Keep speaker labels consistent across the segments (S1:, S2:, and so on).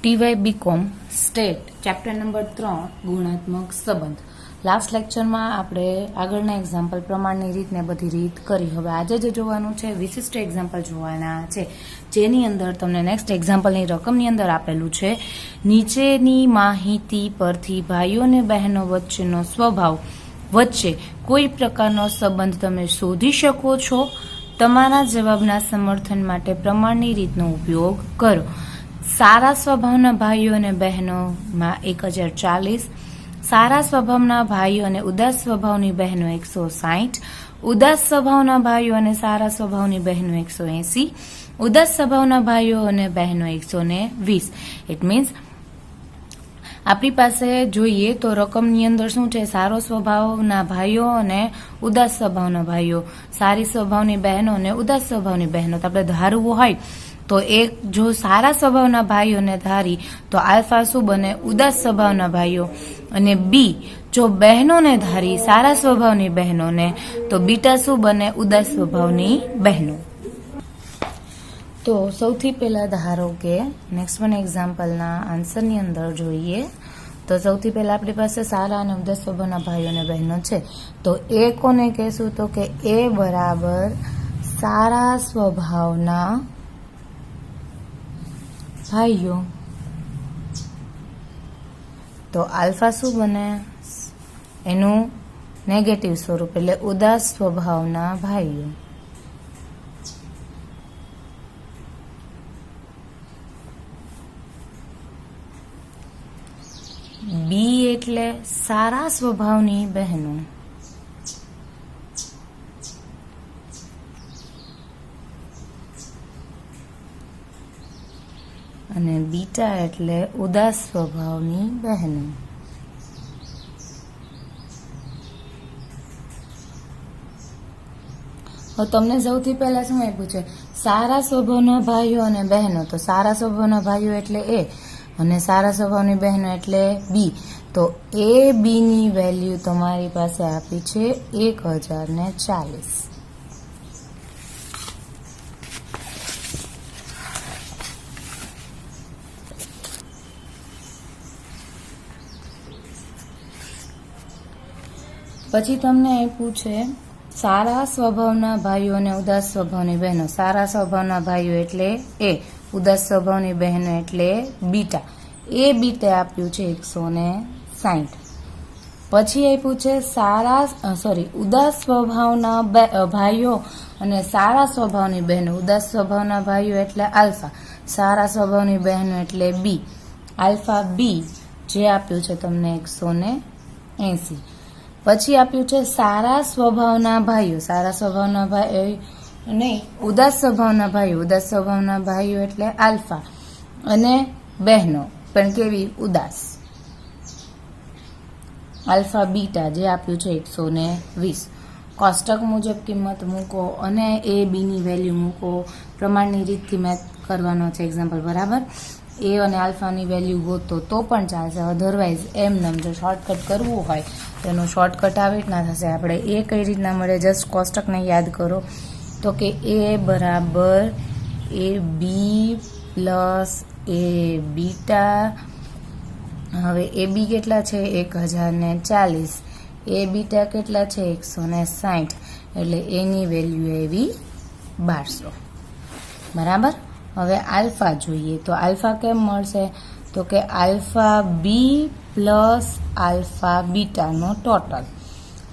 S1: ટીવાય BCom state chapter number 3 ગુણાત્મક સંબંધ. Last લેક્ચરમાં આપણે આગળના એક્ઝામ્પલ પ્રમાણની રીતને બધી રીત કરી. હવે આજે જે જોવાનું છે વિશિષ્ટ એક્ઝામ્પલ જોવાના છે, જેની અંદર તમને નેક્સ્ટ એક્ઝામ્પલની રકમની અંદર આપેલું છે, નીચેની માહિતી પરથી ભાઈઓ અને બહેનો વચ્ચેનો સ્વભાવ વચ્ચે કોઈ પ્રકારનો સંબંધ તમે શોધી શકો છો. તમારા જવાબના સમર્થન માટે પ્રમાણની રીતનો ઉપયોગ કરો. સારા સ્વભાવના ભાઈઓ અને બહેનોમાં 1040, સારા સ્વભાવના ભાઈઓ અને ઉદાસ સ્વભાવની બહેનો 160, ઉદાસ સ્વભાવના ભાઈઓ અને સારા સ્વભાવની બહેનો 180, ઉદાસ સ્વભાવના ભાઈઓ અને બહેનો 120. ઇટ મીન્સ આપણી પાસે જોઈએ તો રકમની અંદર શું છે, સારો સ્વભાવના ભાઈઓ અને ઉદાસ સ્વભાવના ભાઈઓ, સારી સ્વભાવની બહેનો અને ઉદાસ સ્વભાવની બહેનો. તો આપણે ધારવું હોય તો એક જો સારા સ્વભાવના ભાઈઓને ધારી તો આલ્ફા શું બને, ઉદાસ સ્વભાવના ભાઈઓ, અને બી જો બહેનોને ધારી સારા સ્વભાવની બહેનોને તો બીટા શું બને, ઉદાસ સ્વભાવની બહેનો. તો સૌથી પહેલા ધારો કે નેક્સ્ટ વન એક્ઝામ્પલના આન્સરની અંદર જોઈએ તો સૌથી પહેલા આપણી પાસે સારા અને ઉદાસ સ્વભાવના ભાઈઓ અને બહેનો છે. તો એ કોને કહેશું, તો કે એ બરાબર સારા સ્વભાવના ભાઈઓ. તો આલ્ફા શું બને, એનું નેગેટિવ સ્વરૂપ એટલે ઉદાસ સ્વભાવના ભાઈઓ. બી એટલે સારા સ્વભાવની બહેનો. અને બીટા એટલે ઉદાસ સ્વભાવની બહેનો. હવે તમને સૌથી પહેલા શું આપ્યું છે, સારા સ્વભાવના ભાઈઓ અને બહેનો. તો સારા સ્વભાવના ભાઈઓ એટલે એ અને સારા સ્વભાવની બહેનો એટલે બી. તો એ બી ની વેલ્યુ તમારી પાસે આપી છે 1040. પછી તમને આપ્યું છે સારા સ્વભાવના ભાઈઓ અને ઉદાસ સ્વભાવની બહેનો. સારા સ્વભાવના ભાઈઓ એટલે એ, ઉદાસ સ્વભાવની બહેનો એટલે બીટા. એ બીટા આપ્યું છે 160. પછી આપ્યું છે ઉદાસ સ્વભાવના ભાઈઓ અને સારા સ્વભાવની બહેનો. ઉદાસ સ્વભાવના ભાઈઓ એટલે આલ્ફા, સારા સ્વભાવની બહેનો એટલે બી. આલ્ફા બી જે આપ્યું છે તમને 180. પછી આપ્યું છે સારા સ્વભાવના ભાઈઓ. સારા સ્વભાવના ભાઈઓ નહીં, ઉદાસ સ્વભાવના ભાઈઓ. ઉદાસ સ્વભાવના ભાઈઓ એટલે આલ્ફા અને બહેનો પણ કેવી, ઉદાસ. આલ્ફા બીટા જે આપ્યું છે 120. કોષ્ટક મુજબ કિંમત મૂકો અને એ બી ની વેલ્યુ મૂકો. પ્રમાણની રીતથી મેથ કરવાનો છે એક્ઝામ્પલ, બરાબર. એ અને આલ્ફાની વેલ્યુ ગોતો તો પણ ચાલશે, અધરવાઇઝ એમ જો શોર્ટકટ કરવું હોય તો એનું શોર્ટકટ આવી રીતના થશે. આપણે એ કઈ રીતના મળે, જસ્ટ કોષ્ટકને યાદ કરો. તો કે એ બરાબર એ બી પ્લસ એ બીટા. હવે એ બી કેટલા છે, 1040. એ બીટા કેટલા છે, 160. એટલે એની વેલ્યુ એવી 1200. બરાબર. હવે આલ્ફા જોઈએ તો આલ્ફા કેમ મળશે, તો કે આલ્ફા બી પ્લસ આલ્ફા બીટાનો ટોટલ.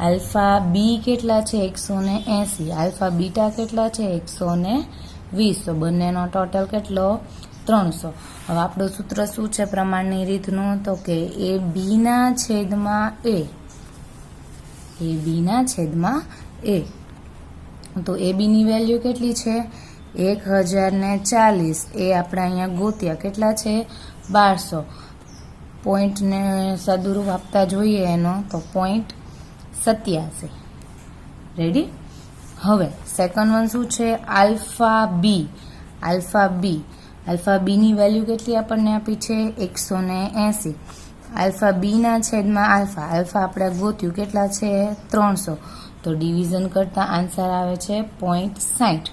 S1: આલ્ફા બી કેટલા છે, 180. આલ્ફા બીટા કેટલા છે, 120. તો બંનેનો ટોટલ કેટલો, 300. હવે આપણું સૂત્ર શું છે પ્રમાણની રીતનું, તો કે એ બીના છેદમાં એ. એ બીના છેદમાં એ. તો એ બીની વેલ્યુ કેટલી છે, 1040. એ આપણે અહીંયા ગોત્યા કેટલા છે, 1200. પોઈન્ટને સદુરૂપ આપતા જોઈએ એનો તો 0.87. રેડી. હવે સેકન્ડ વન શું છે, alpha B. Alpha B. Alpha બીની વેલ્યુ કેટલી આપણને આપી છે, 180. આલ્ફા બીના છેદમાં આલ્ફા. આલ્ફા આપણે ગોત્યું કેટલા છે, 300. તો ડિવિઝન કરતા આન્સર આવે છે 0.60.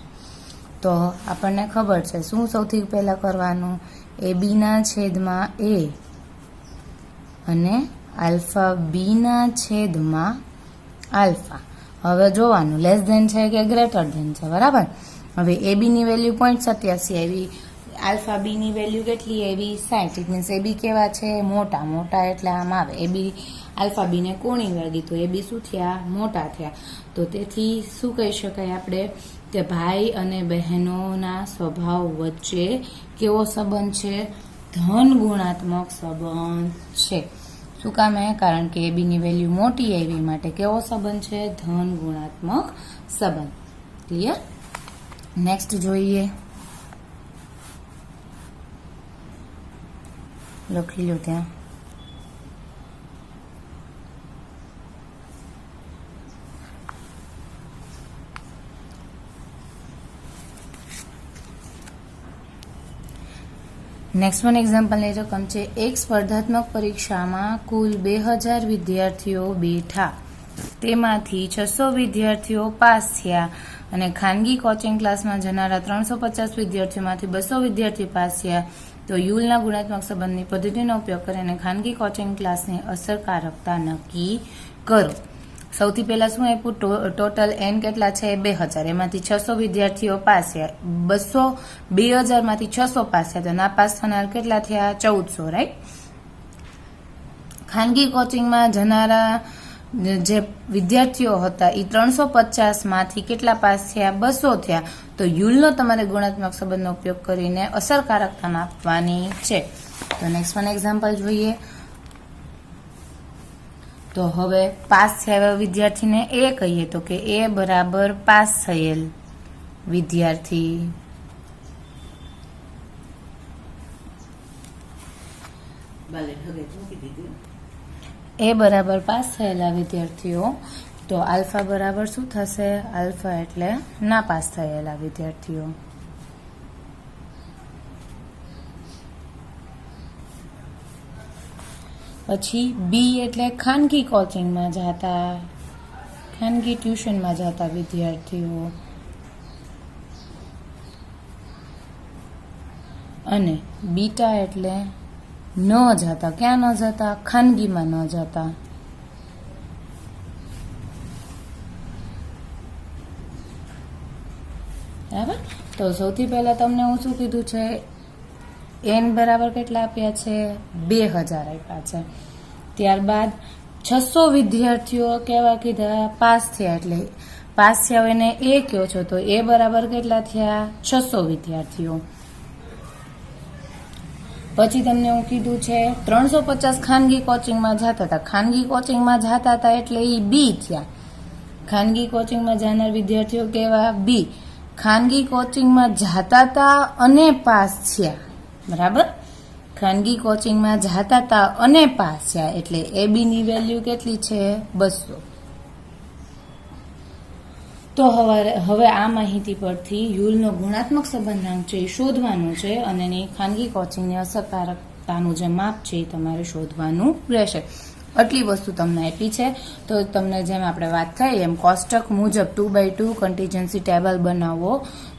S1: તો આપણને ખબર છે શું સૌથી પહેલા કરવાનું, AB ના છેદમાં A અને આલ્ફા B ના છેદમાં આલ્ફા. હવે જોવાનું લેસ ધેન છે કે ગ્રેટર ધેન છે, બરાબર. હવે AB ની વેલ્યુ 0.87 આવી, આલ્ફા B ની વેલ્યુ કેટલી આવી 60. ઇટ મીન્સ AB કેવા છે? મોટા. મોટા એટલે આમ આવે AB આલ્ફા B ને કોણી વાગી તો AB શું થયા? મોટા થયા. તો તેથી શું કહી શકાય આપણે કે ભાઈ અને બહેનોના સ્વભાવ વચ્ચે કેવો સંબંધ છે? ધન ગુણાત્મક સંબંધ છે. શું કામ? કારણ કે AB ની વેલ્યુ મોટી આવી માટે કેવો સંબંધ છે? ધન ગુણાત્મક સંબંધ. ક્લિયર? નેક્સ્ટ જોઈએ, લખી લો ત્યાં. નેક્સ્ટ વન એક્ઝામ્પલની રકમ છે. એક સ્પર્ધાત્મક પરીક્ષામાં કુલ 2000 વિદ્યાર્થીઓ બેઠા, તેમાંથી 600 વિદ્યાર્થીઓ પાસ થયા અને ખાનગી કોચિંગ ક્લાસમાં જનારા 350 વિદ્યાર્થીઓમાંથી 200 વિદ્યાર્થી પાસ થયા. તો યુલના ગુણાત્મક સંબંધની પદ્ધતિનો ઉપયોગ કરીને ખાનગી કોચિંગ ક્લાસની અસરકારકતા નક્કી કરો. સૌથી પહેલા શું આપ્યું? ટોટલ એન કેટલા છે? 2000. એમાંથી 600 વિદ્યાર્થીઓ પાસ થયા. 2000 માંથી 600 પાસ થયા તો ના પાસ થનાર કેટલા થયા? 1400. રાઈટ. ખાનગી કોચિંગમાં જનારા જે વિદ્યાર્થીઓ હતા એ 350 માંથી કેટલા પાસ થયા? 200 થયા. તો યુલનો તમારે ગુણાત્મક સંબંધનો ઉપયોગ કરીને અસરકારકતા માપવાની છે. તો નેક્સ્ટ વન એક્ઝામ્પલ જોઈએ. તો હવે પાસ થયા વિદ્યાર્થીને એ કહીએ તો કે એ બરાબર પાસ થયેલ વિદ્યાર્થી. એ બરાબર પાસ થયેલા વિદ્યાર્થીઓ. તો આલ્ફા બરાબર શું થશે? આલ્ફા એટલે ના પાસ થયેલા વિદ્યાર્થીઓ. પછી બી એટલે ખાનગી કોચિંગમાં જતા, ખાનગી ટ્યુશનમાં જતા વિદ્યાર્થીઓ. અને બીટા એટલે ન જતા. ક્યાં ન જતા? ખાનગીમાં ન જતા. બરાબર. તો સૌથી પહેલા તમને હું શું કીધું છે? એન બરાબર કેટલા આપ્યા છે? 2000 આપ્યા છે. ત્યારબાદ 600 વિદ્યાર્થીઓ કેવા કીધા? પાસ થયા. એટલે પાસ થયા એને એ કયો છો તો એ બરાબર કેટલા થયા? 600 વિદ્યાર્થીઓ. પછી તમને હું કીધું છે 350 ખાનગી કોચિંગમાં જતા હતા. ખાનગી કોચિંગમાં જતા હતા એટલે એ બી થયા. ખાનગી કોચિંગમાં જનાર વિદ્યાર્થીઓ કેવા? બી. ખાનગી કોચિંગમાં જતા હતા અને પાસ થયા. બરાબર. ખાનગી કોચિંગમાં જતા હતા અને પાસ થયા એટલે એ બી ની વેલ્યુ કેટલી છે? 200. તો હવે આ માહિતી પરથી યુલનો ગુણાત્મક સંબંધાંક છે એ શોધવાનું છે અને એની ખાનગી કોચિંગની અસરકારકતાનું જે માપ છે એ તમારે શોધવાનું રહેશે. આટલી વસ્તુ તમને આપી છે. તો તમને જેમ આપણે વાત થઈ એમ કોષ્ટક મુજબ 2x2 કન્ટીજન્સી ટેબલ બનાવો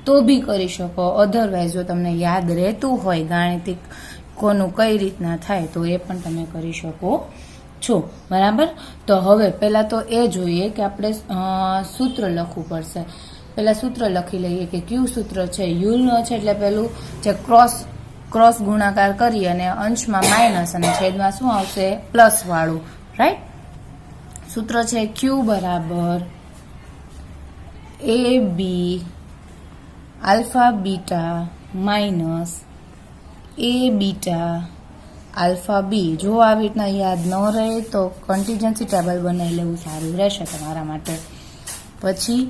S1: તો બી કરી શકો. અધરવાઇઝ જો તમને યાદ રહેતું હોય ગાણિતિક કોનું કઈ રીતના થાય તો એ પણ તમે કરી શકો છો. બરાબર. તો હવે પહેલા તો એ જોઈએ કે આપણે સૂત્ર લખવું પડશે. પહેલા સૂત્ર લખી લઈએ કે કયું સૂત્ર છે? યુલનો છે એટલે પેલું જે ક્રોસ ગુણાકાર કરી અને અંશમાં માઇનસ અને છેદમાં શું આવશે? પ્લસ વાળું. રાઈટ. સૂત્ર છે ક્યુ બરાબર એ બી આલ્ફા બીટા માઇનસ એ બીટા આલ્ફા બી. જો આવી રીતના યાદ ન રહે તો કન્ટીજન્સી ટેબલ બનાવી લેવું સારું રહેશે તમારા માટે. પછી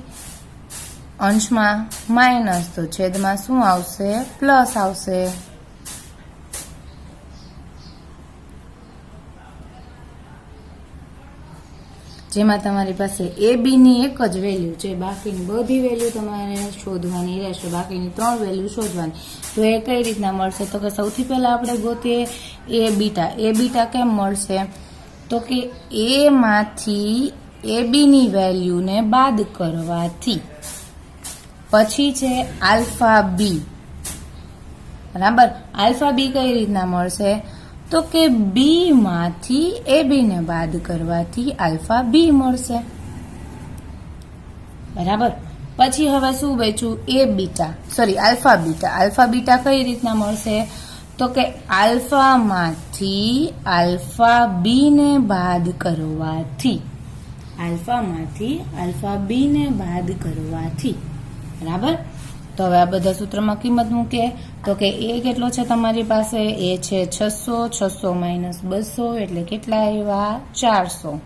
S1: અંશમાં માઇનસ તો છેદમાં શું આવશે? પ્લસ આવશે. જેમાં તમારી પાસે એ બી ની એક જ વેલ્યુ છે, બાકીની બધી વેલ્યુ તમારે શોધવાની રહેશે. બાકીની 3 વેલ્યુ શોધવાની. તો એ કઈ રીતના મળશે? તો કે સૌથી પહેલા આપણે ગોતીએ એ બીટા. એ બીટા કેમ મળશે? તો કે એ માંથી એ બી ની વેલ્યુને બાદ કરવાથી. પછી છે આલ્ફા બી. બરાબર. આલ્ફા બી કઈ રીતના મળશે તો કે બી માંથી એ બી ને બાદ કરવાથી આલ્ફા બી મળશે, બરાબર. પછી હવે શું બચ્યું આલ્ફા બીટા કઈ રીતના મળશે તો કે આલ્ફા માંથી આલ્ફા બી ને બાદ કરવાથી બરાબર. તો હવે આ બધા સૂત્રમાં કિંમત મૂકીએ તો કે એ કેટલો છે તમારી પાસે, એ છે 600 માઇનસ 200 એટલે કેટલા આવ્યા 400.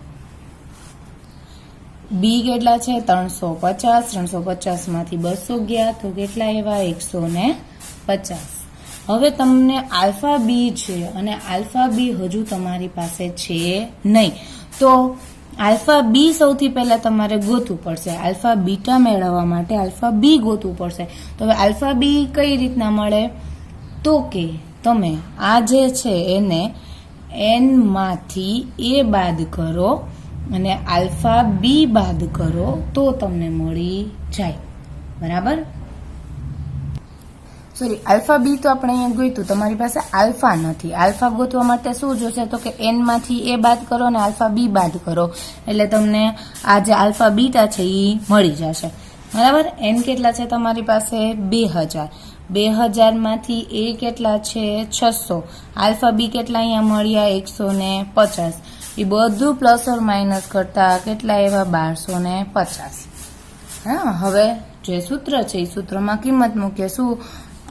S1: બી કેટલા છે 350 માંથી 200 ગયા તો કેટલા આવ્યા 150. હવે તમને આલ્ફા બી છે અને આલ્ફા બી હજુ તમારી પાસે છે નહીં, તો આલ્ફા બી સૌથી પહેલા તમારે ગોતવું પડશે. આલ્ફા બીટા મેળવવા માટે આલ્ફા બી ગોતવું પડશે. તો હવે આલ્ફા બી કઈ રીતના મળે તો કે તમે આ જે છે એને એન માંથી એ બાદ કરો અને આલ્ફા બી બાદ કરો તો તમને મળી જાય, બરાબર. આલ્ફા બી તો આપણે અહીંયા ગોઈતું, તમારી પાસે આલ્ફા નથી. આલ્ફા ગોતવા માટે શું જોશે તો કે એન માંથી એ બાદ કરો અને આલ્ફા બી બાદ કરો એટલે તમને આ જે આલ્ફા બીટા છે એ મળી જશે, બરાબર. એન કેટલા છે તમારી પાસે 2000 માંથી એ કેટલા છે 600, આલ્ફા બી કેટલા અહીંયા મળ્યા 150. એ બધું પ્લસ ઓર માઇનસ કરતા કેટલા એવા 1250. હા, હવે જે સૂત્ર છે એ સૂત્રમાં કિંમત મૂકીએ. શું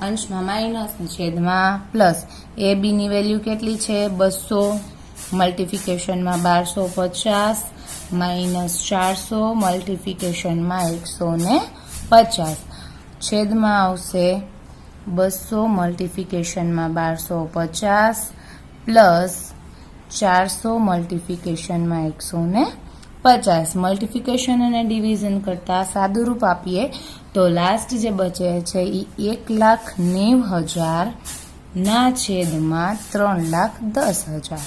S1: અંશમાં માઇનસ છેદમાં પ્લસ. એ બી ની વેલ્યુ કેટલી છે 200, મલ્ટિફિકેશનમાં 1250 માઇનસ 400 મલ્ટિફિકેશનમાં 150, છેદમાં આવશે 200 મલ્ટિફિકેશનમાં 1250 પ્લસ 400 મલ્ટિફિકેશનમાં 150. મલ્ટિફિકેશન અને ડિવિઝન કરતા સાદુરૂપ આપીએ તો લાસ્ટ જે બચે છે એ 1,90,000 ના છેદમાં 3,10,000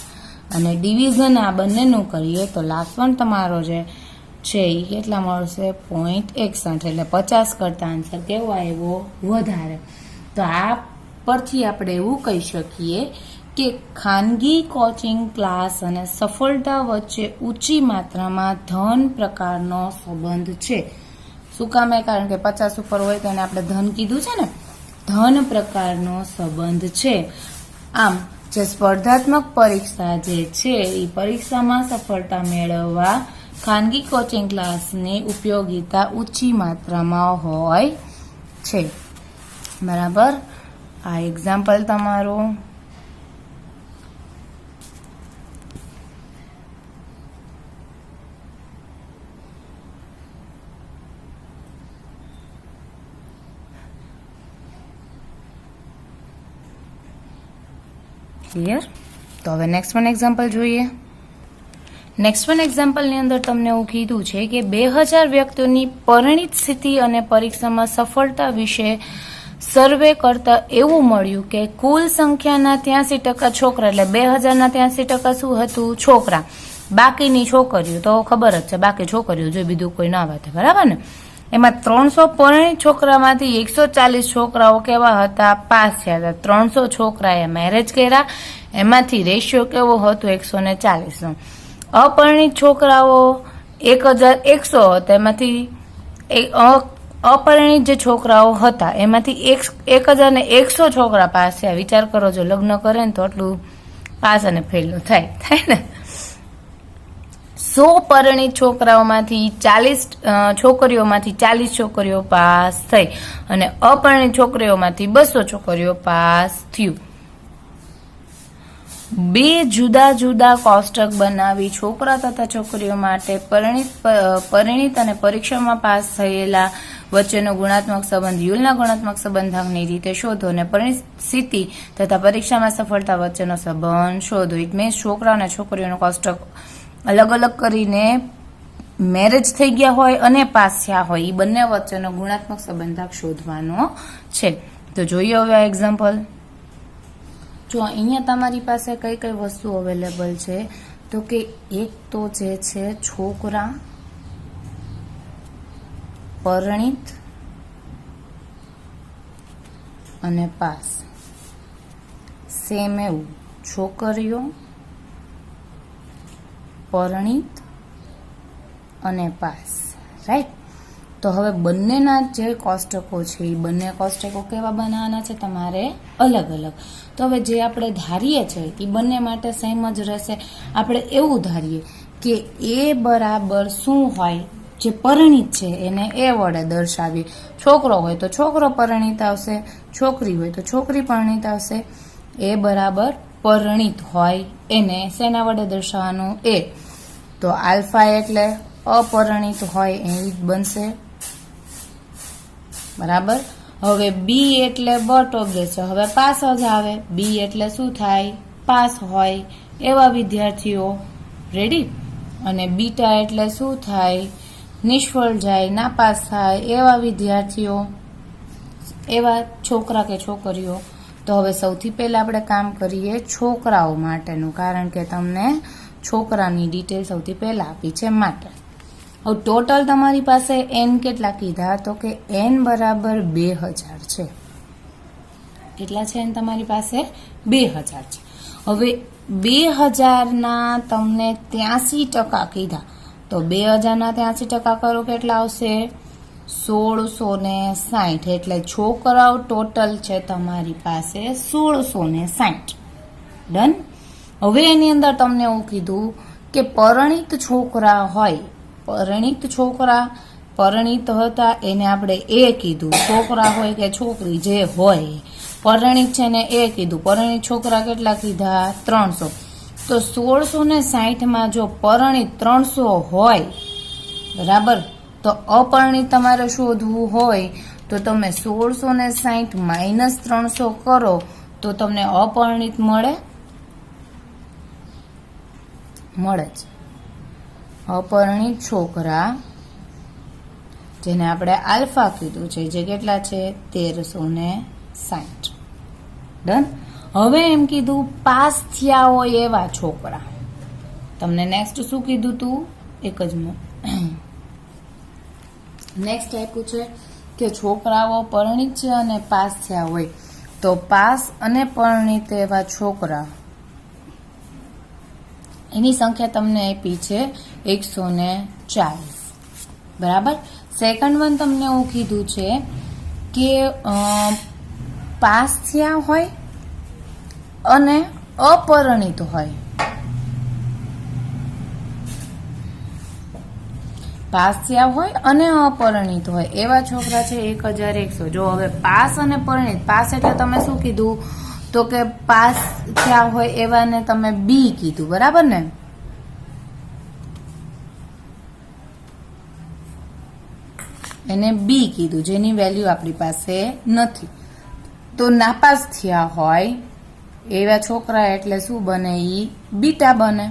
S1: અને ડિવિઝન આ બંનેનું કરીએ તો લાસ્ટ તમારો જે છે એ કેટલા મળશે 0.61 એટલે 50 કરતા આન્સર કેવો આવ્યો વધારે. તો આ પરથી આપણે એવું કહી શકીએ કે ખાનગી કોચિંગ ક્લાસ અને સફળતા વચ્ચે ઊંચી માત્રામાં ધન પ્રકારનો સંબંધ છે. શું કામે? કારણ કે 50 ઉપર હોય તો એને આપણે ધન કીધું છે ને, ધન પ્રકારનો સંબંધ છે. આમ જે સ્પર્ધાત્મક પરીક્ષા જે છે એ પરીક્ષામાં સફળતા મેળવવા ખાનગી કોચિંગ ક્લાસની ઉપયોગિતા ઊંચી માત્રામાં હોય છે, બરાબર. આ એક્ઝામ્પલ તમારું. ક્લિયર? તો હવે નેક્સ્ટ વન એક્ઝામ્પલ જોઈએ. નેક્સ્ટ વન એક્ઝામ્પલની અંદર તમને એવું કીધું છે કે 2000 વ્યક્તિઓની પરિણિત સ્થિતિ અને પરીક્ષામાં સફળતા વિશે સર્વે કરતા એવું મળ્યું કે કુલ સંખ્યાના 83% છોકરા, એટલે 2000 ના 83% શું હતું છોકરા, બાકીની છોકરીઓ તો ખબર જ છે, બાકી છોકરીઓ જો બીજું કોઈ ના વાત, બરાબર ને. એમાં 300 પરિણિત છોકરામાંથી 140 છોકરાઓ કેવા હતા પાસ થયા હતા. 300 છોકરાએ મેરેજ કર્યા, એમાંથી રેશિયો કેવો હતો 140 નો. અપરિણિત છોકરાઓ 1100 હતા, એમાંથી અપરિણિત જે છોકરાઓ હતા એમાંથી 1100 છોકરા પાસ થયા. વિચાર કરો, જો લગ્ન કરે ને તો આટલું પાસ અને ફેલ થાય ને. 100 પરિણિત છોકરાઓમાંથી 40 છોકરીઓ પાસ થઈ અને અપરિણિત છોકરીઓમાંથી 200 છોકરીઓ પાસ થયું. બે જુદા જુદા કોષ્ટક બનાવી છોકરા તથા છોકરીઓ માટે પરિણિત અને પરીક્ષામાં પાસ થયેલા વચ્ચેનો ગુણાત્મક સંબંધ યુલના ગુણાત્મક સંબંધની રીતે શોધો અને પરિણિત સ્થિતિ તથા પરીક્ષામાં સફળતા વચ્ચેનો સંબંધ શોધો. ઇટ મીન્સ છોકરા અને છોકરીઓનો કોષ્ટક અલગ અલગ કરીને મેરેજ થઈ ગયા હોય અને પાસ થયા હોય એ બંને વચ્ચેનો ગુણાત્મક સંબંધ શોધવાનો છે. તો જોઈએ હવે આ એક્ઝામ્પલ. જો અહીંયા તમારી પાસે કઈ કઈ વસ્તુ અવેલેબલ છે તો કે એક તો જે છે છોકરા, પરિણિત અને પાસ. સેમ એવું છોકરીઓ, પરણિત અને પાસ, રાઈટ. તો હવે બંનેના જે કોષ્ટકો છે એ બંને કોષ્ટકો કેવા બનાવવાના છે તમારે? અલગ અલગ. તો હવે જે આપણે ધારીએ છીએ એ બંને માટે સેમ જ રહેશે. આપણે એવું ધારીએ કે એ બરાબર શું હોય, જે પરિણીત છે એને એ વડે દર્શાવીએ. છોકરો હોય તો છોકરો પરિણીત આવશે, છોકરી હોય તો છોકરી પરિણીત આવશે. એ બરાબર પરિણીત હોય એને શેના વડે દર્શાવવાનું? એ. તો આલ્ફા એટલે અપરિણીત હોય એ જ બનશે, બરાબર. હવે બી એટલે બટ ઓફ ધ છે, હવે પાસ જ આવે. બી એટલે શું થાય? પાસ હોય એવા વિદ્યાર્થીઓ, રેડી. અને બીટા એટલે શું થાય? નિષ્ફળ જાય, નાપાસ થાય એવા વિદ્યાર્થીઓ, એવા છોકરા કે છોકરીઓ. તો હવે સૌથી પહેલા આપણે કામ કરીએ છોકરાઓ માટેનું, કારણ કે તમને છોકરાની ડિટેલ સૌથી પહેલા આપી છે માટે. હવે ટોટલ તમારી પાસે એન કેટલા કીધા? તો કે એન બરાબર 2000 છે. કેટલા છે એન તમારી પાસે? 2000 છે. હવે 2000ના તમને 83% કીધા, તો 2000ના 83% કરો કેટલા આવશે? 1660. એટલે છોકરાઓ ટોટલ છે તમારી પાસે 1660. ડન. હવે એની અંદર તમને એવું કીધું કે પરિણીત છોકરા હોય, પરિણીત છોકરા, પરિણીત હતા એને આપણે એ કીધું. છોકરા હોય કે છોકરી જે હોય, પરિણીત છે ને એ કીધું. પરિણીત છોકરા કેટલા કીધા? 300. તો 1660માં જો પરિણીત 300 હોય, બરાબર, તો અપરિણીત તમારે શોધવું હોય તો તમે 1660 - 300 કરો તો તમને અપરિણીત મળે જ. અપરિણીત છોકરા જેને આપણે આલ્ફા કીધું છે, જે કેટલા છે? 1360. ડન. હવે એમ કીધું પાસ થયા હોય એવા છોકરા. તમને નેક્સ્ટ શું કીધું તું? એક જ નેક્સ્ટ આપ્યું છે કે છોકરાઓ પરિણીત છે અને પાસ થયા હોય. તો પાસ અને પરિણીત એવા છોકરા એની સંખ્યા તમને આપી છે 140, બરાબર. સેકન્ડ વન તમને એવું કીધું છે કે પાસ થયા હોય અને અપરિણીત હોય. પાસ થયા હોય અને અપરિણીત હોય એવા છોકરા છે 1100. જો હવે પાસ અને પરિણીત, પાસ એટલે તમે શું કીધું? તો કે પાસ થયા હોય એવાને તમે બી કીધું, બરાબર ને? એને બી કીધું, જેની વેલ્યુ આપણી પાસે નથી. તો નાપાસ થયા હોય એવા છોકરા એટલે શું બને? ઈ બીટા બને.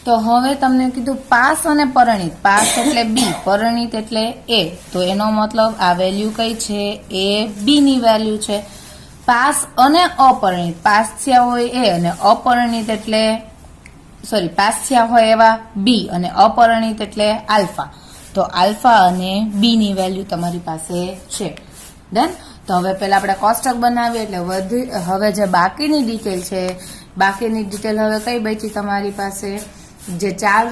S1: તો હવે તમને કીધું પાસ અને પરિણીત. પાસ એટલે બી, પરિણીત એટલે એ. તો એનો મતલબ આ વેલ્યુ કઈ છે? એ બી ની વેલ્યુ છે. પાસ અને અપરિણીત, પાસ થયા હોય એ અને અપરિણીત એટલે પાસ થયા હોય એવા બી અને અપરિણીત એટલે આલ્ફા. તો આલ્ફા અને બી ની વેલ્યુ તમારી પાસે છે. ડન. તો હવે પહેલા આપણે કોષ્ટક બનાવીએ એટલે હવે જે બાકીની ડિટેલ છે, બાકીની ડિટેલ હવે કઈ બચી તમારી પાસે? જે 4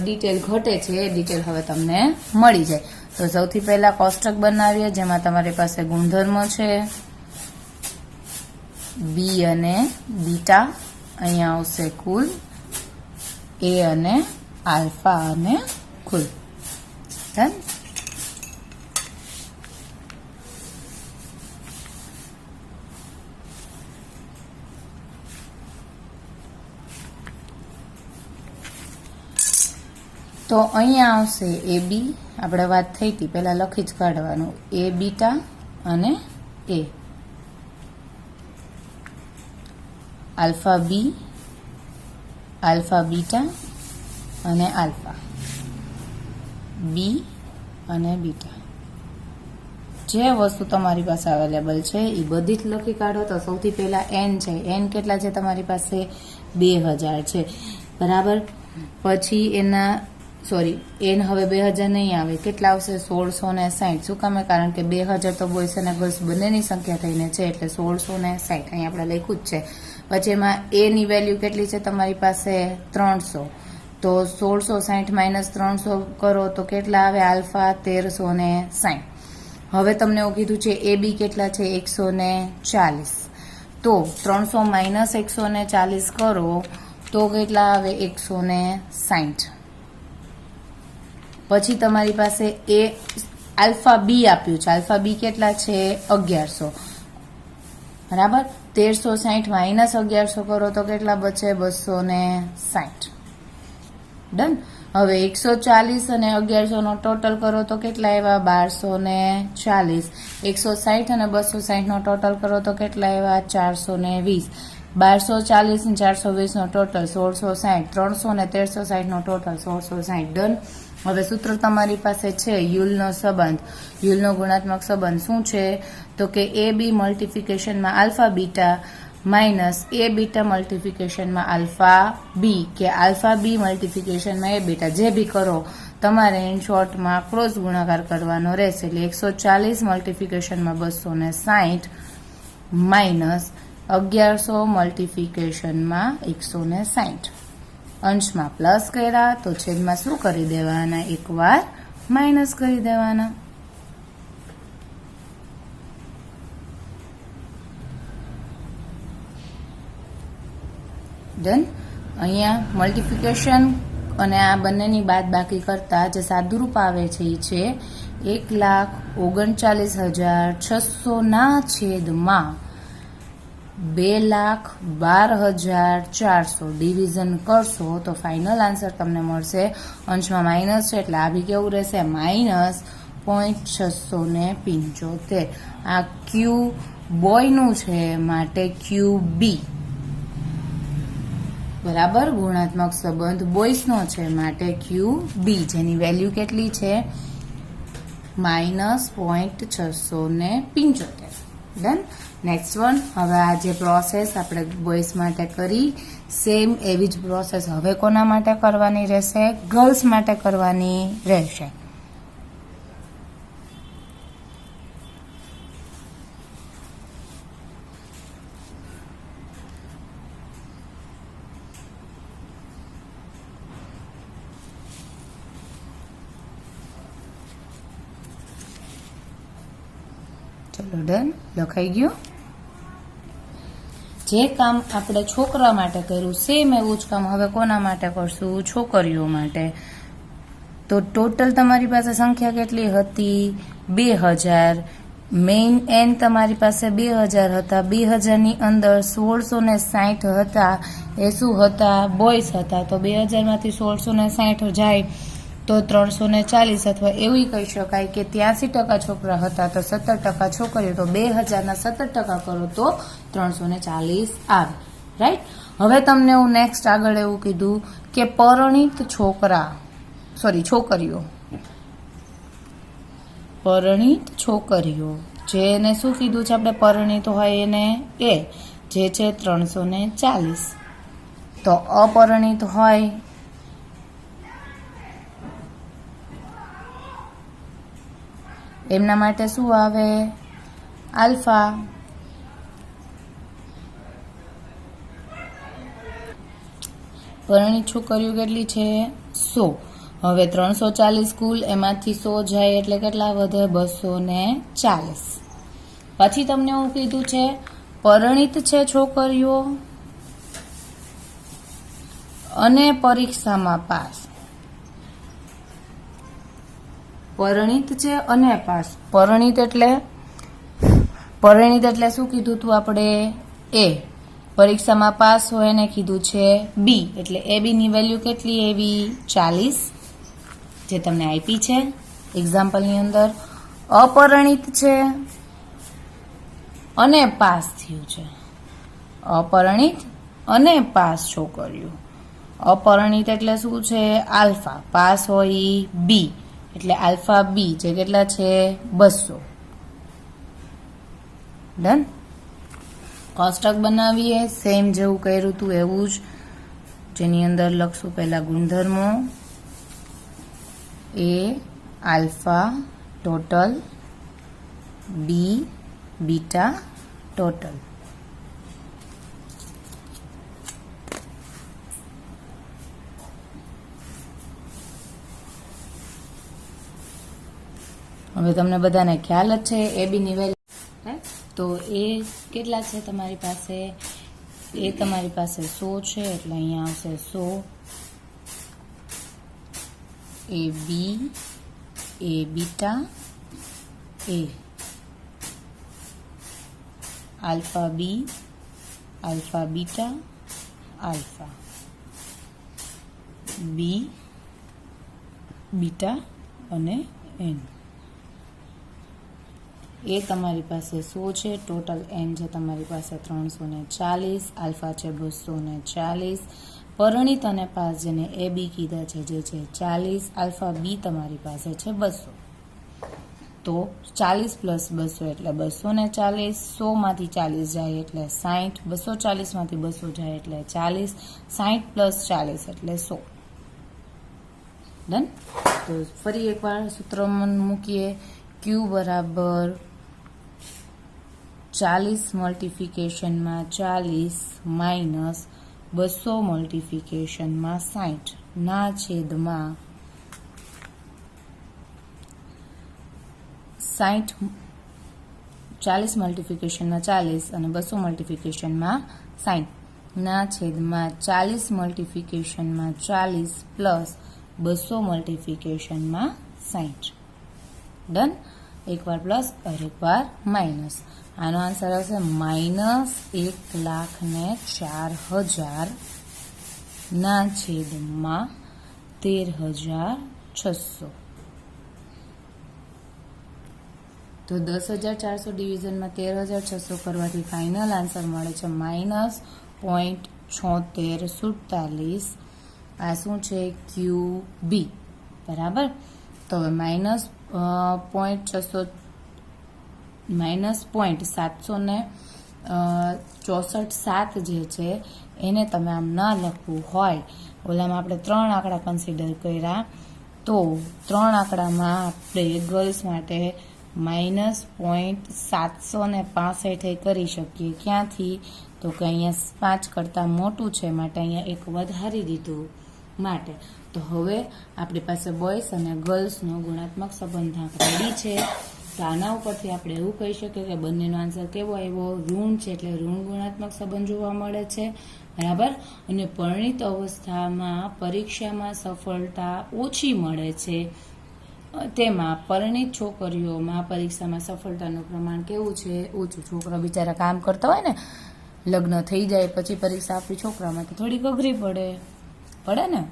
S1: ડિટેલ ઘટે છે એ ડિટેલ હવે તમને મળી જાય. તો સૌથી પહેલા કોષ્ટક બનાવીએ જેમાં તમારી પાસે ગુણધર્મો છે બી અને બીટા. અહીંયા આવશે કુલ, એ અને આલ્ફા અને કુલ. ડન. તો અહીંયા આવશે એ બી, આપણે વાત થઈ હતી પહેલા લખી જ કાઢવાનું, એ બીટા અને એ. આલ્ફા બી, આલ્ફા બીટા અને આલ્ફા, બી અને બીટા. જે વસ્તુ તમારી પાસે અવેલેબલ છે એ બધી જ લખી કાઢો. તો સૌથી પહેલા એન છે. એન કેટલા છે તમારી પાસે? 2000 છે, બરાબર. પછી એના સોરી એન હવે 2000 નહીં આવે, કેટલા આવશે 1660. શું કામે? કારણ કે 2000 તો બોયસ અને ગર્લ્સ બંનેની સંખ્યા થઈને છે એટલે 1660 અહીં આપણે લખ્યું જ છે. પછી એમાં એ ની વેલ્યુ કેટલી છે તમારી પાસે 300, તો 1660 માઇનસ 300 કરો તો કેટલા આવે આલ્ફા 1360. હવે તમને એવું કીધું છે એ બી કેટલા છે 140, તો 300 માઇનસ 140 કરો તો કેટલા આવે 160. પછી તમારી પાસે એ આલ્ફા બી આપ્યું છે, આલ્ફા બી કેટલા છે 1100, બરાબર. 1360 માઇનસ 1100 કરો તો કેટલા બચે 260. ડન. હવે 140 અને 1100 નો ટોટલ કરો તો કેટલા આવ્યા 1240. 160 અને 260 નો ટોટલ કરો તો કેટલા આવ્યા 420. 1240 અને 420 નો ટોટલ 1660. 300 અને 1360 નો ટોટલ 1660. ડન. હવે સૂત્ર તમારી પાસે છે યુલનો સંબંધ, યુલનો ગુણાત્મક સંબંધ શું છે તો કે એ બી મલ્ટિફિકેશનમાં આલ્ફા બીટા માઇનસ એ બીટા મલ્ટિફિકેશનમાં આલ્ફા બી, કે આલ્ફા બી મલ્ટિફિકેશનમાં એ બીટા, જે બી કરો તમારે ઇન શોર્ટમાં ક્રોસ ગુણાકાર કરવાનો રહેશે. એટલે 140 મલ્ટિફિકેશનમાં 260 માઇનસ 1100 મલ્ટિફિકેશનમાં 160. અંશમાં પ્લસ કર્યા તો છેદમાં શું કરી દેવાના એકવાર માઇનસ કરી દેવાના. ડન. અહીંયા મલ્ટિફિકેશન અને આ બંનેની બાદ બાકી કરતા જે સાદુરૂપ આવે છે એ છે 1,39,600 ના છેદમાં 2,12,400 ડિવિઝન કરશો તો ફાઇનલ આન્સર તમને મળશે. અંશમાં માઇનસ છે એટલે આ બી કેવું રહેશે -0.675. આ ક્યુ બોયનું છે માટે ક્યુ બી, બરાબર. ગુણાત્મક સંબંધ બોયસનો છે માટે ક્યુ બી, જેની વેલ્યુ કેટલી છે -0.675. ડન. Next one. હવે આ જે પ્રોસેસ આપણે બોયઝ માટે કરી સેમ એવી જ પ્રોસેસ હવે કોના માટે કરવાની રહેશે ગર્લ્સ માટે કરવાની રહેશે. ચલો ડન. લખાઈ ગયું. જે કામ આપણે છોકરા માટે કર્યું સેમ એવું જ કામ હવે કોના માટે કરશું છોકરીઓ માટે. તો ટોટલ તમારી પાસે સંખ્યા કેટલી હતી 2000. મેઇન એન તમારી પાસે 2000 હતા. 2000 ની અંદર 1660 હતા એ શું હતા બોયસ હતા. તો 2000 માંથી 1660 જાય તો 340, અથવા એવું કહી શકાય કે 83% છોકરા હતા તો 17% છોકરીઓ. તો 2000 ના 17% કરો તો 340 આવે. રાઈટ. હવે તમને હું નેક્સ્ટ આગળ એવું કીધું કે પરિણીત છોકરીઓ જેને શું કીધું છે આપણે પરિણીત હોય એને એ જે છે 340. તો અપરિણીત હોય એમના માટે શું આવે આલ્ફા. પરિણીત છોકરીઓ કેટલી છે 100. હવે 340 કુલ, એમાંથી 100 જાય એટલે કેટલા વધે 240. પછી તમને એવું કીધું છે પરિણીત છે છોકરીઓ અને પરીક્ષામાં પાસ. પરિણીત છે અને પાસ. પરિણીત એટલે શું કીધું તું આપણે એ. પરીક્ષામાં પાસ હોય એને કીધું છે બી. એટલે એ બી ની વેલ્યુ કેટલી એવી 40 જે તમને આપી છે એક્ઝામ્પલની અંદર. અપરિણીત છે અને પાસ થયું છે. અપરિણીત અને પાસ છોકરીઓ. અપરિણીત એટલે શું છે આલ્ફા, પાસ હોય બી એટલે આલ્ફા બી જે કેટલા છે 200. ડન. કોષ્ટક બનાવીએ સેમ જેવું કર્યું હતું એવું જ, જેની અંદર લખશું પહેલા ગુણધર્મો A alpha total B beta total. હવે તમને બધાને ખ્યાલ જ છે એ બી ની વેલ્યુ, તો એ કેટલા છે તમારી પાસે? એ તમારી પાસે 100 છે એટલે અહીંયા આવશે 100. A B, A beta, A alpha B, alpha beta, alpha B beta અને એન. એ તમારી પાસે 100 છે, ટોટલ એન છે તમારી પાસે 340, આલ્ફા છે 240, પરિણીત અને પાસ જેને એ બી કીધા છે જે છે 40, આલ્ફા બી તમારી પાસે છે 200. તો 40 પ્લસ 200 એટલે 240, 100 માંથી 40 જાય એટલે 60, 240 માંથી 200 જાય એટલે 40, 60 પ્લસ 40 એટલે 100. ડન. તો ફરી એકવાર સૂત્ર મૂકીએ. ક્યુ બરાબર 40 મલ્ટિફિકેશનમાં 40 માઇનસ 200 મલ્ટિફિકેશનમાં 60 ના છેદમાં 60, 40 મલ્ટિફિકેશનમાં 40 અને 200 મલ્ટિફિકેશનમાં 60 ના છેદમાં 40 મલ્ટિફિકેશનમાં 40 પ્લસ 200 મલ્ટિફિકેશનમાં 60. ડન. એકવાર પ્લસ और એકવાર માઇનસ. આનો આન્સર આવશે -1,04,000 ના છેદમાં 13,600. તો 10,400 ડિવિઝનમાં 13,600 કરવાથી ફાઇનલ આન્સર મળે છે -0.7647. આ શું છે? ક્યુ બી. બરાબર. તો હવે -0.764 જે છે એને તમે આમ ના લખવું હોય, ઓલામાં આપણે 3 આંકડા કન્સિડર કર્યા, તો 3 આંકડામાં આપણે ગર્લ્સ માટે -0.765 કરી શકીએ. ક્યાંથી? તો કે અહીંયા 5 કરતાં મોટું છે માટે અહીંયા એક વધારી દીધું માટે. તો હવે આપણી પાસે બોયસ અને ગર્લ્સનો ગુણાત્મક સંબંધાંક રેડી છે. તો આના ઉપરથી આપણે એવું કહી શકીએ કે બંનેનો આન્સર કેવો આવ્યો? ઋણ છે, એટલે ઋણ ગુણાત્મક સંબંધ જોવા મળે છે. બરાબર. અને પરિણીત અવસ્થામાં પરીક્ષામાં સફળતા ઓછી મળે છે. તેમાં પરિણીત છોકરીઓમાં પરીક્ષામાં સફળતાનું પ્રમાણ કેવું છે? ઓછું. છોકરા બિચારા કામ કરતા હોય ને, લગ્ન થઈ જાય પછી પરીક્ષા આપણી છોકરા માટે થોડીક અઘરી પડે ને,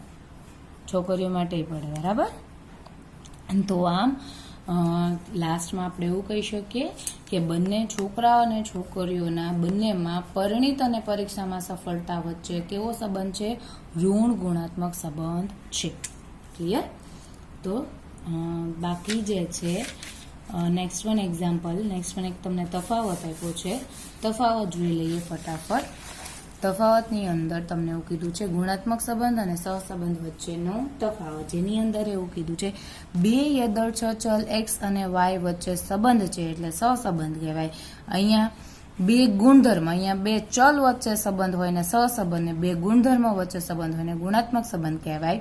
S1: છોકરીઓ માટે પડે. બરાબર. તો આમ લાસ્ટમાં આપણે એવું કહી શકીએ કે બંને છોકરા અને છોકરીઓના બંનેમાં પરિણીત અને પરીક્ષામાં સફળતા વચ્ચે કેવો સંબંધ છે? ઋણ ગુણાત્મક સંબંધ છે. ક્લિયર? તો બાકી જે છે next one example, next one એક તમને તફાવત આપ્યો છે. તફાવત જોઈ લઈએ ફટાફટ. તફાવતની અંદર તમને એવું કીધું છે ગુણાત્મક સંબંધ અને સહસંબંધ વચ્ચેનો તફાવત, જેની અંદર એવું કીધું છે બે યદર્છ ચલ x અને y વચ્ચે સંબંધ છે એટલે સહસંબંધ કહેવાય. અહીંયા બે ગુણધર્મ, અહીંયા બે ચલ વચ્ચે સંબંધ હોય ને સહસંબંધ, ને બે ગુણધર્મ વચ્ચે સંબંધ હોય ને ગુણાત્મક સંબંધ કહેવાય.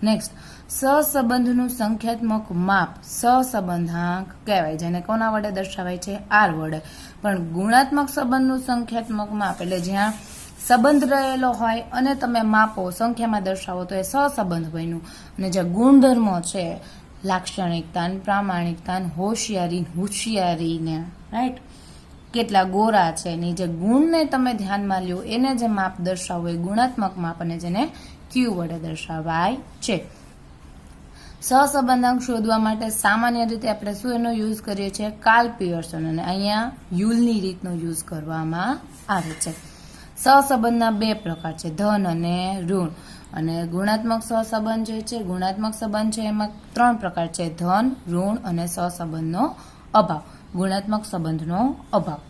S1: નેક્સ્ટ, સહસંબંધનું સંખ્યાત્મક માપ સહસંબંધાંક કહેવાય, જેને કોના વડે દર્શાવાય છે? r વડે. પણ ગુણાત્મક સંબંધનું સંખ્યાત્મક માપ એટલે જ્યાં સંબંધ રહેલો હોય અને તમે માપો, સંખ્યામાં દર્શાવો તો એ સહસંબંધ બન્યું. અને જે ગુણધર્મો છે, લાક્ષણિકતા, પ્રામાણિકતા, હોશિયારીને, રાઈટ, કેટલા ગોરા છે એની જે ગુણને તમે ધ્યાનમાં લ્યો એને જે માપ દર્શાવો એ ગુણાત્મક માપ અને જેને ક્યુ વડે દર્શાવાય છે. સહસંબંધાંક શોધવા માટે સામાન્ય રીતે આપણે શું એનો યુઝ કરીએ છીએ? કાર્લ પિયર્સન, અને અહીંયા યુલની રીતનો યુઝ કરવામાં આવે છે. સહસંબંધના બે પ્રકાર છે, ધન અને ઋણ. અને ગુણાત્મક સહસંબંધ જે છે, ગુણાત્મક સંબંધ છે એમાં 3 પ્રકાર છે, ધન, ઋણ અને સહસંબંધનો અભાવ, ગુણાત્મક સંબંધનો અભાવ.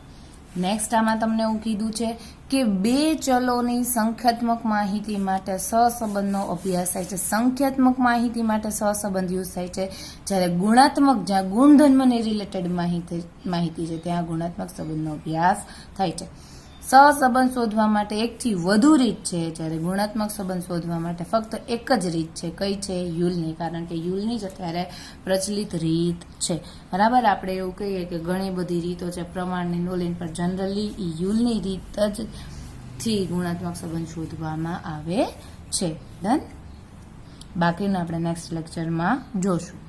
S1: નેક્સ્ટ આમાં તમને એવું કીધું છે કે બે ચલોની સંખ્યાત્મક માહિતી માટે સહસંબંધનો અભ્યાસ થાય છે. સંખ્યાત્મક માહિતી માટે સહસંબંધ યુઝ થાય છે, જ્યારે ગુણાત્મક જ્યાં ગુણધર્મને રિલેટેડ માહિતી છે ત્યાં ગુણાત્મક સંબંધનો અભ્યાસ થાય છે. સહસંબંધ શોધવા માટે એકથી વધુ રીત છે, જ્યારે ગુણાત્મક સંબંધ શોધવા માટે ફક્ત એક જ રીત છે. કઈ છે? યુલની, કારણ કે યુલની જ અત્યારે પ્રચલિત રીત છે. બરાબર, આપણે એવું કહીએ કે ઘણી બધી રીતો છે પ્રમાણની નોલેજ, પર જનરલી યુલની રીત જ થી ગુણાત્મક સંબંધ શોધવામાં આવે છે. ડન. બાકીનું આપણે નેક્સ્ટ લેક્ચરમાં જોશું.